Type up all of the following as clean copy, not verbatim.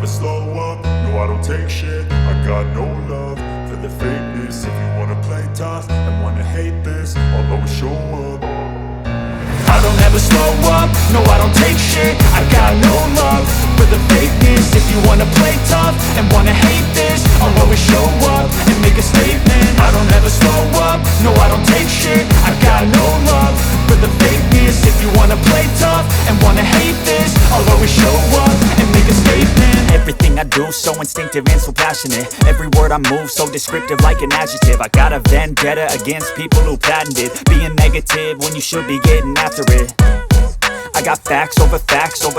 slow up, no I don't take shit. I got no love for the fakeness. If you wanna play tough and wanna hate this, I'll always show up. I don't ever slow up, no I don't take shit. I got no love for the fakeness. If you wanna play tough and wanna hate this, I'll always show up and make a statement. I don't ever slow up, no I don't take shit. I got no love for the fakeness. If you wanna play tough and wanna hate this, I'll always show up and make a statement. Everything I do so instinctive and so passionate. Every word I move so descriptive like an adjective. I got a vendetta against people who patented being negative when you should be getting after it. I got facts over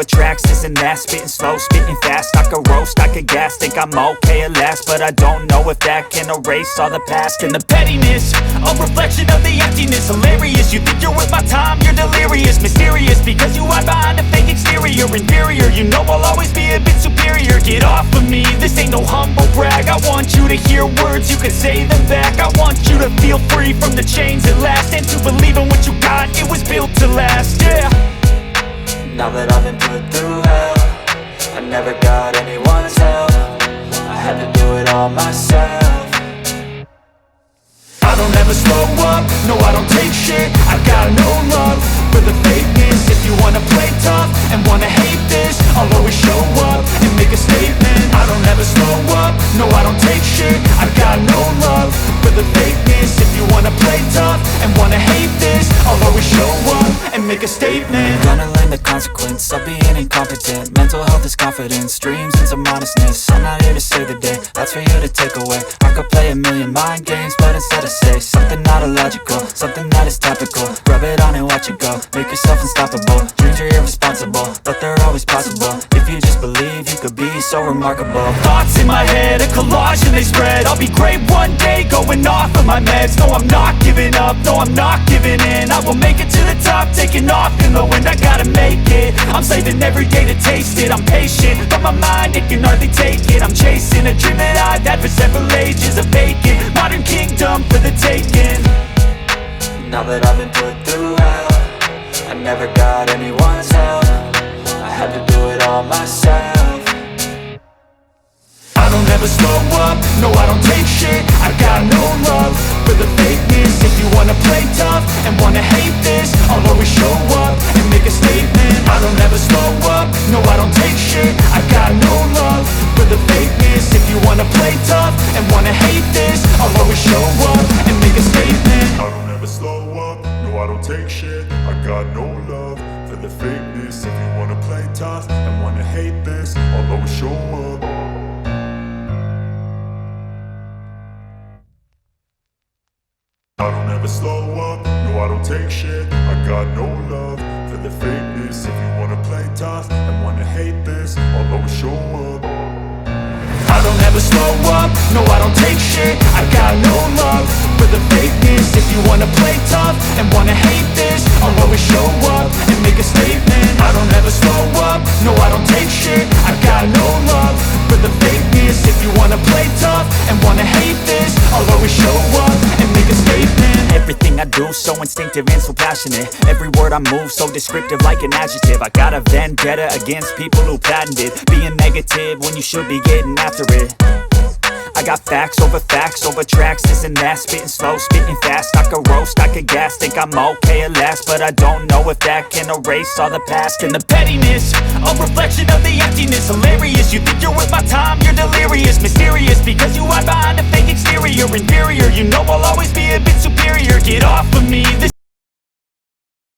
tracks, this and that. Spitting slow, spitting fast. I could roast, I could gas. Think I'm okay at last, but I don't know if that can erase all the past. And the pettiness, a reflection of the emptiness. Hilarious, you think you're worth my time, you're delirious. Mysterious, because you hide behind a fake exterior. Inferior, you know I'll always be a bit superior. Get off of me, this ain't no humble brag. I want you to hear words, you can say them back. I want you to feel free from the chains at last, and to believe in what you got, it was built to last, yeah. Now that I've been put through hell, I never got anyone's help. I had to do it all myself. I don't ever slow up, no I don't take shit. I got no love for the fakeness. If you wanna play tough and wanna hate this, I'll always show up and make a statement. I don't ever slow up, no I don't take shit. I got no love for the fakeness. If you wanna play tough and wanna hate this, I'll always show up and make a statement. Gonna learn the consequence of being incompetent. Mental health is confidence, dreams and some honestness. I'm not here to save the day, that's for you to take away. I could play a million mind games, but instead I say something not illogical, something that is topical. Rub it on and watch it go, make yourself unstoppable. Dreams are irresponsible, but they're always possible. If you just believe, you could be so remarkable. Thoughts in my head, a collage and they spread. I'll be great one day, going off of my meds. No, I'm not giving up, no, I'm not giving in. I will make it to the top, taking off in the wind. I gotta make it, I'm saving every day to taste it. I'm patient, but my mind, it can hardly take it. I'm chasing a dream that I've had for several ages. A vacant, modern kingdom for the taking. Now that I've been put through hell, I never got anyone's help. I had to do it all myself. I don't ever slow up, no I don't take shit. I got no love for the fakeness. If you wanna play tough and wanna hate this, I'll always show up and make a statement. I don't ever slow up, no I don't take shit. I got no love for the fakeness. If you wanna play tough and wanna hate this, I'll always show up and make a statement. I don't ever slow up, no I don't take shit. I got no love for the fakeness. If you wanna play tough and wanna hate this, I'll always show up. I don't ever slow up, no I don't take shit. I got no love for the fakeness. If you wanna play tough and wanna hate this, I'll always show up. I don't ever slow up, no I don't take shit. I got no love for the fakeness. If you wanna play tough and wanna hate this, I'll always show up and make a statement. I don't ever slow up, no I don't take shit. I got no love for the fakeness. If you wanna play tough and wanna hate this, I'll always show up and make a statement. Everything I do so instinctive and so passionate. Every word I move so descriptive like an adjective. I got a vendetta against people who patented being negative when you should be getting after it. I got facts over tracks, this and that. Spitting slow, spitting fast. I could roast, I could gas. Think I'm okay at last, but I don't know if that can erase all the past. And the pettiness, a reflection of the emptiness. Hilarious, you think you're worth my time, you're delirious. Mysterious, because you hide behind a fake exterior. Inferior, you know I'll always be a bit superior. Get off